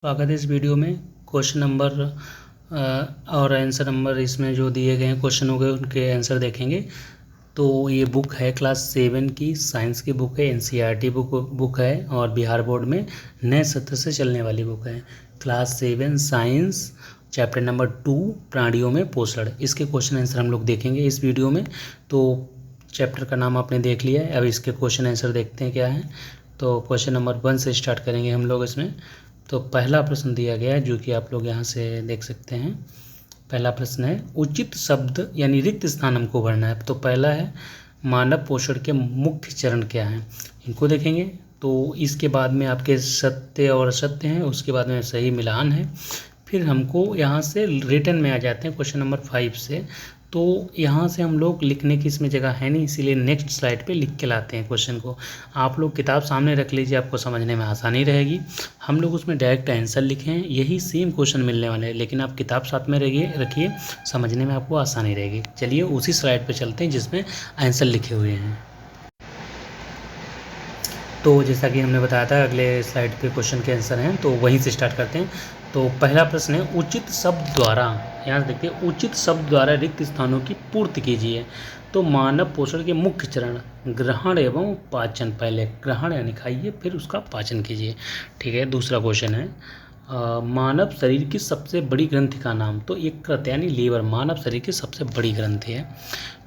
स्वागत है इस वीडियो में। क्वेश्चन नंबर और आंसर नंबर इसमें जो दिए गए हैं क्वेश्चन हो गए उनके आंसर देखेंगे। तो ये बुक है क्लास 7 की साइंस की बुक है, एनसीईआरटी बुक है और बिहार बोर्ड में नए सत्र से चलने वाली बुक है। क्लास 7 साइंस चैप्टर नंबर 2 प्राणियों में पोषण, इसके क्वेश्चन आंसर हम लोग देखेंगे इस वीडियो में। तो चैप्टर का नाम आपने देख लिया है, अब इसके क्वेश्चन आंसर देखते हैं क्या है। तो क्वेश्चन नंबर 1 से स्टार्ट करेंगे हम लोग इसमें। तो पहला प्रश्न दिया गया है जो कि आप लोग यहाँ से देख सकते हैं। पहला प्रश्न है उचित शब्द यानी रिक्त स्थान हमको भरना है। तो पहला है मानव पोषण के मुख्य चरण क्या हैं, इनको देखेंगे। तो इसके बाद में आपके सत्य और असत्य हैं, उसके बाद में सही मिलान है। फिर हमको यहाँ से रिटर्न में आ जाते हैं क्वेश्चन नंबर 5 से। तो यहाँ से हम लोग लिखने की इसमें जगह है नहीं, इसीलिए नेक्स्ट स्लाइड पे लिख के लाते हैं क्वेश्चन को। आप लोग किताब सामने रख लीजिए, आपको समझने में आसानी रहेगी। हम लोग उसमें डायरेक्ट आंसर लिखे हैं, यही सेम क्वेश्चन मिलने वाले हैं, लेकिन आप किताब साथ में रखिए, समझने में आपको आसानी रहेगी। चलिए उसी स्लाइड पे चलते हैं जिसमें आंसर लिखे हुए हैं। तो जैसा कि हमने बताया था अगले स्लाइड पे क्वेश्चन के आंसर हैं, तो वहीं से स्टार्ट करते हैं। तो पहला प्रश्न है उचित शब्द द्वारा, यहाँ से देखते हैं, उचित शब्द द्वारा रिक्त स्थानों की पूर्ति कीजिए। तो मानव पोषण के मुख्य चरण ग्रहण एवं पाचन, पहले ग्रहण यानी खाइए फिर उसका पाचन कीजिए, ठीक है। दूसरा क्वेश्चन है मानव शरीर की सबसे बड़ी ग्रंथि का नाम। तो यकृत यानी लीवर मानव शरीर की सबसे बड़ी ग्रंथि है।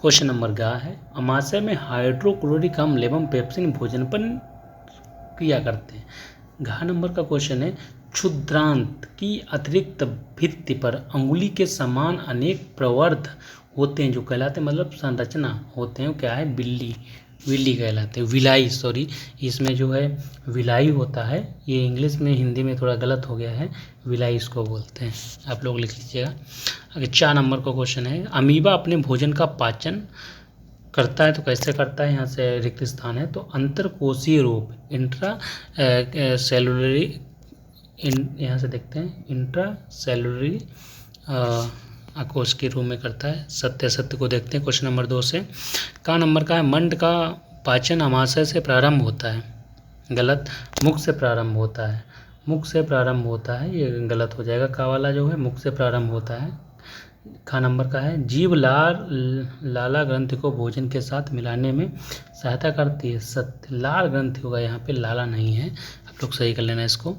क्वेश्चन नंबर ग है अमाशय में हाइड्रोक्लोरिक अम्ल एवं पेप्सिन भोजन पर क्रिया करते हैं। घ नंबर का क्वेश्चन है क्षुद्रांत की अतिरिक्त भित्ति पर अंगुली के समान अनेक प्रवर्ध होते हैं जो कहलाते हैं, मतलब संरचना होते हैं, क्या है विल्ली कहलाते हैं, विलाई, सॉरी इसमें जो है विलाई होता है, ये इंग्लिश में हिंदी में थोड़ा गलत हो गया है, विलाई इसको बोलते हैं, आप लोग लिख लीजिएगा। आगे 4 नंबर का क्वेश्चन है अमीबा अपने भोजन का पाचन करता है, तो कैसे करता है, यहाँ से रिक्त स्थान है। तो अंतरकोशीय रूप इंट्रा सेलुलरी, यहाँ से देखते हैं इंट्रा सेलुलरी कोश के रूप में करता है। सत्य को देखते हैं क्वेश्चन नंबर 2 से। का नंबर का है मंड का पाचन अमाशय से प्रारंभ होता है, गलत, मुख से प्रारंभ होता है, मुख से प्रारंभ होता है, ये गलत हो जाएगा। का वाला जो है मुख से प्रारंभ होता है। खा नंबर का है जीव लाला ग्रंथि को भोजन के साथ मिलाने में सहायता करती है, सत्य, लाल ग्रंथि होगा, यहाँ पे लाला नहीं है, आप लोग सही कर लेना इसको।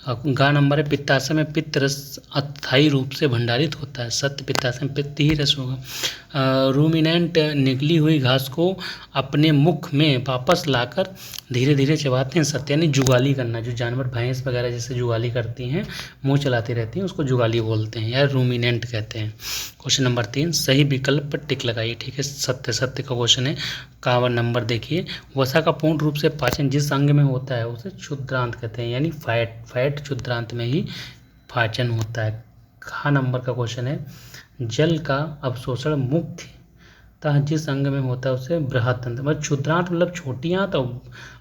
गा नंबर है पित्ताशय में पित्त रस अस्थायी रूप से भंडारित होता है, सत्य, पित्ताशय में पित्त ही रस होगा। रूमिनेंट निकली हुई घास को अपने मुख में वापस लाकर धीरे धीरे चबाते हैं, सत्य, यानी जुगाली करना, जो जानवर भैंस वगैरह जैसे जुगाली करती हैं, मुंह चलाती रहती हैं, उसको जुगाली बोलते हैं या रूमिनेंट कहते हैं। क्वेश्चन नंबर 3 सही विकल्प पर टिक लगाइए, ठीक है। सत्य का क्वेश्चन है। का नंबर देखिए वसा का पूर्ण रूप से पाचन जिस अंग में होता है उसे क्षुद्रांत कहते हैं, यानी फैट क्षुद्रांत में ही पाचन होता है। खा नंबर का क्वेश्चन है जल का अवशोषण मुख्यतः जिस अंग में होता है उसे बृहदांत, मतलब क्षुद्रांत मतलब छोटी आंत और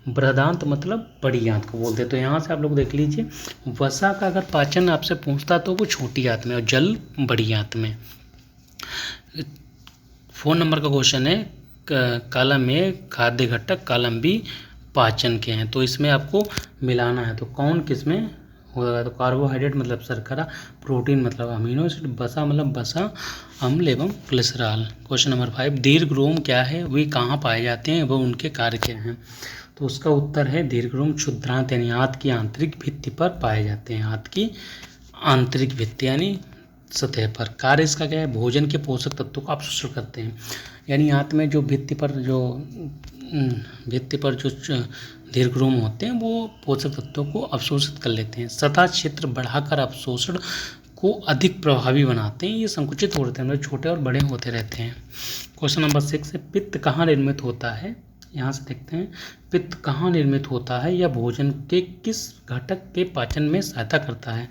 बृहदांत मतलब बड़ी आंत को बोलते हैं। तो यहाँ से आप लोग देख लीजिए वसा का अगर पाचन आपसे पूछता तो वो छोटी आंत में और जल बड़ी आंत में। 4 नंबर का क्वेश्चन है कॉलम ए खाद्य घटक, कॉलम बी पाचन के हैं, तो इसमें आपको मिलाना है। तो कौन किस में होगा, तो कार्बोहाइड्रेट मतलब शर्करा, प्रोटीन मतलब अमीनो एसिड, बसा मतलब बसा, अम्ल एवं कोलेस्ट्रॉल। क्वेश्चन नंबर 5 दीर्घरोम क्या है, वे कहाँ पाए जाते हैं, वो उनके कार्य क्या हैं। तो उसका उत्तर है दीर्घरोम क्षुद्रांत यानी आंत की आंतरिक भित्ति पर पाए जाते हैं, आंत की आंतरिक भित्ति यानी सतह पर। कार्य इसका क्या है, भोजन के पोषक तत्वों को अवशोषण करते हैं, यानी आंत में जो भित्ति पर जो दीर्घरोम होते हैं वो पोषक तत्वों को अवशोषित कर लेते हैं। सतह क्षेत्र बढ़ाकर अवशोषण को अधिक प्रभावी बनाते हैं, ये संकुचित होते हैं, मतलब छोटे और बड़े होते रहते हैं। क्वेश्चन नंबर 6 है पित्त कहाँ निर्मित होता है, यहाँ से देखते हैं पित्त कहाँ निर्मित होता है या भोजन के किस घटक के पाचन में सहायता करता है।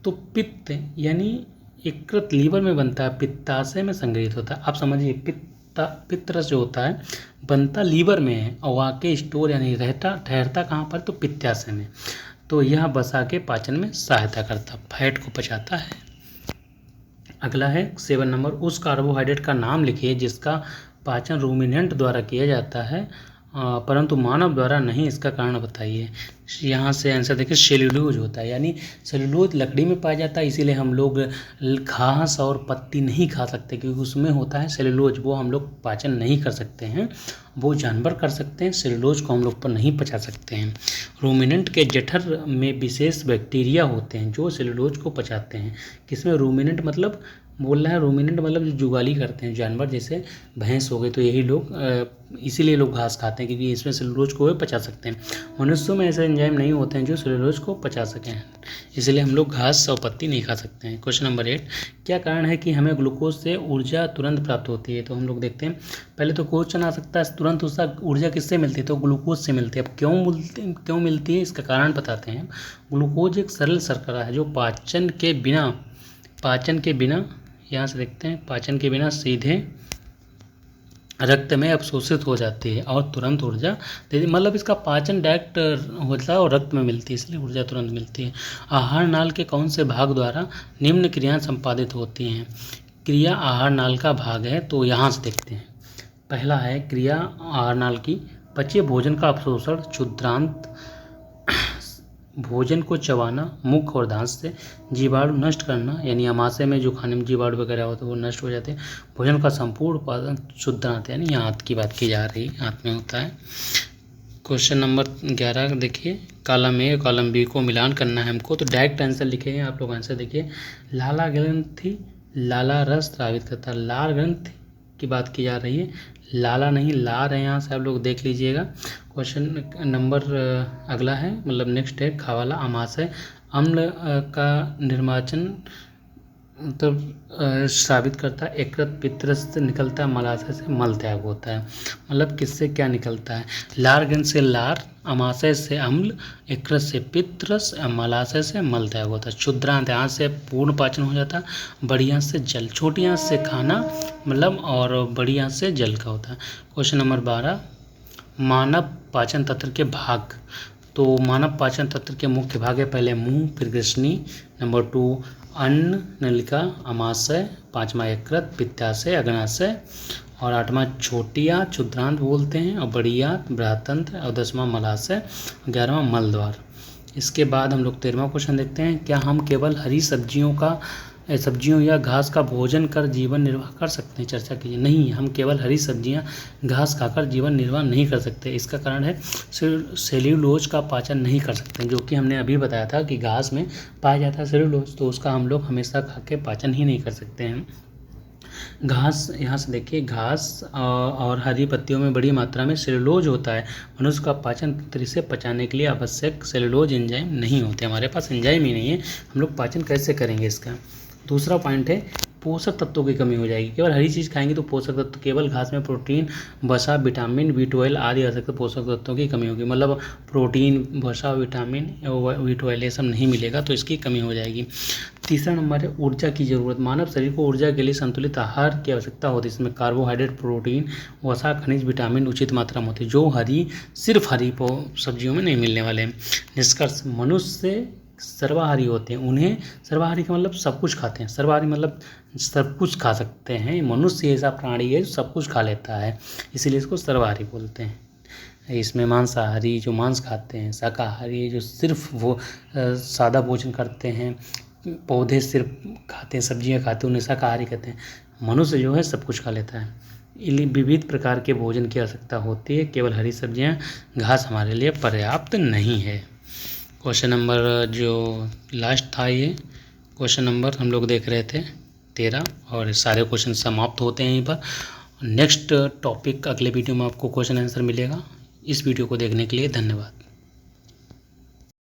तो पित्त यानी यकृत लीवर में बनता है, पित्ताशय में संग्रहित होता है। आप समझिए पित्तरस जो होता है बनता लीवर में है और आके स्टोर यानी ठहरता कहाँ पर, तो पित्ताशय में। तो यह बसा के पाचन में सहायता करता, फैट को पचाता है। अगला है 7 नंबर उस कार्बोहाइड्रेट का नाम लिखिए जिसका पाचन रूमिनेंट द्वारा किया जाता है परंतु मानव द्वारा नहीं, इसका कारण बताइए। यहाँ से आंसर देखिए, सेल्यूलोज होता है, यानी सेल्यूलोज लकड़ी में पाया जाता है, इसीलिए हम लोग घास और पत्ती नहीं खा सकते, क्योंकि उसमें होता है सेल्यूलोज, वो हम लोग पाचन नहीं कर सकते हैं, वो जानवर कर सकते हैं, सेल्यूलोज को हम लोग पर नहीं पचा सकते हैं। रूमिनेंट के जठर में विशेष बैक्टीरिया होते हैं जो सेल्यूलोज को पचाते हैं। किसमें? रूमिनेंट मतलब बोल रहा है, रूमिनेंट मतलब जो जुगाली करते हैं जानवर, जैसे भैंस हो गई, तो यही लोग इसीलिए लोग घास खाते हैं, क्योंकि इसमें सेल्यूलोज को वे पचा सकते हैं। मनुष्यों में ऐसे एंजाइम नहीं होते हैं जो सेल्यूलोज को पचा सकें, इसलिए हम लोग घास और पत्ती नहीं खा सकते हैं। क्वेश्चन नंबर 8, क्या कारण है कि हमें ग्लूकोज से ऊर्जा तुरंत प्राप्त होती है? तो हम लोग देखते हैं, पहले तो क्वेश्चन आ सकता है तुरंत उसका ऊर्जा किससे मिलती है? तो ग्लूकोज से मिलती है। अब क्यों मिलती है, इसका कारण बताते हैं। ग्लूकोज एक सरल शर्करा है जो पाचन के बिना यहाँ से देखते हैं, पाचन के बिना सीधे रक्त में अवशोषित हो जाती है और तुरंत ऊर्जा देती है। मतलब इसका पाचन डायरेक्ट होता है और रक्त में मिलती है, इसलिए ऊर्जा तुरंत मिलती है। आहार नाल के कौन से भाग द्वारा निम्न क्रियाएं संपादित होती हैं? क्रिया आहार नाल का भाग है, तो यहाँ से देखते हैं। पहला है क्रिया आहार नाल की, पचे भोजन का अवशोषण, क्षुद्रांत भोजन को चबाना, मुख और दांत से, जीवाणु नष्ट करना, यानी आमाशय में जो खाने में जीवाणु वगैरह होते हैं वो नष्ट हो जाते हैं, भोजन का संपूर्ण उत्पादन, क्षुद्रांत यानी यहाँ आंत की बात की जा रही है, आंत में होता है। क्वेश्चन नंबर 11 देखिए, कॉलम ए कॉलम बी को मिलान करना है हमको, तो डायरेक्ट आंसर लिखे हैं आप लोग। आंसर देखिए, लाला ग्रंथि लाला रस स्रावित करता है, लाल ग्रंथि की बात की जा रही है, लाला नहीं लार है, यहाँ से आप लोग देख लीजिएगा। क्वेश्चन नंबर अगला है, मतलब नेक्स्ट है, खावाला आमाशय अम्ल का निर्माचन मतलब साबित करता है, यकृत पित्रस से निकलता है, मलाशय से मल त्याग होता है। मतलब किससे क्या निकलता है? लार ग्रंथ से लार, आमाशय से अम्ल, यकृत से पित्रस, मलाशय से मल त्याग होता है। क्षुद्रांत यहाँ से पूर्ण पाचन हो जाता है, बड़ी आंत से जल, छोटी आंत से खाना मतलब, और बड़ी आंत से जल का होता है। क्वेश्चन नंबर 12, मानव पाचन तंत्र के भाग। तो मानव पाचन तंत्र के मुख्य भाग है, पहले मुंह, फिर ग्रसनी, नंबर 2 अन्न नलिका, आमाशय, 5वां यकृत, पित्ताशय, अग्नाशय, और 8वां छोटी आंत क्षुद्रांत बोलते हैं, और बड़ी आंत बृहत्तंत्र, और 10वां मलाशय, 11वां मल द्वार। इसके बाद हम लोग 13वां क्वेश्चन देखते हैं, क्या हम केवल हरी सब्जियों या घास का भोजन कर जीवन निर्वाह कर सकते हैं? चर्चा कीजिए। नहीं, हम केवल हरी सब्जियां घास खाकर जीवन निर्वाह नहीं कर सकते। इसका कारण है सेल्यूलोज का पाचन नहीं कर सकते, जो कि हमने अभी बताया था कि घास में पाया जाता है सेल्यूलोज, तो उसका हम लोग हमेशा खा के पाचन ही नहीं कर सकते हैं। घास, यहाँ से देखिए, घास और हरी पत्तियों में बड़ी मात्रा में सेल्यूलोज होता है। मनुष्य का पाचन तंत्र इसे पचाने के लिए आवश्यक सेल्यूलोज एंजाइम नहीं होते, हमारे पास एंजाइम ही नहीं है, हम लोग पाचन कैसे करेंगे इसका? दूसरा पॉइंट है, पोषक तत्वों की कमी हो जाएगी। केवल हरी चीज़ खाएंगे तो पोषक तत्व, केवल घास में प्रोटीन, वसा, विटामिन, B12 आदि आवश्यक पोषक तत्वों की कमी होगी। मतलब प्रोटीन, वसा, विटामिन, B12 ये सब नहीं मिलेगा, तो इसकी कमी हो जाएगी। तीसरा नंबर है ऊर्जा की ज़रूरत। मानव शरीर को ऊर्जा के लिए संतुलित आहार की आवश्यकता होती है। इसमें कार्बोहाइड्रेट, प्रोटीन, वसा, खनिज, विटामिन उचित मात्रा में होती है, जो सिर्फ हरी सब्जियों में नहीं मिलने वाले हैं। निष्कर्ष, मनुष्य सर्वाहारी होते हैं। उन्हें सर्वाहारी का मतलब सब कुछ खाते हैं, सर्वाहारी मतलब सब कुछ खा सकते हैं। मनुष्य ऐसा प्राणी है जो सब कुछ खा लेता है, इसीलिए इसको सर्वाहारी बोलते हैं। इसमें मांसाहारी जो मांस खाते हैं, शाकाहारी जो सिर्फ वो सादा भोजन करते हैं, पौधे सिर्फ खाते हैं, सब्जियां खाते हैं, उन्हें शाकाहारी कहते हैं। मनुष्य जो है सब कुछ खा लेता है। विविध प्रकार के भोजन की आवश्यकता होती है, केवल हरी सब्जियां, घास हमारे लिए पर्याप्त नहीं है। क्वेश्चन नंबर जो लास्ट था, ये क्वेश्चन नंबर हम लोग देख रहे थे 13, और सारे क्वेश्चन समाप्त होते हैं यहीं पर। नेक्स्ट टॉपिक अगले वीडियो में आपको क्वेश्चन आंसर मिलेगा। इस वीडियो को देखने के लिए धन्यवाद।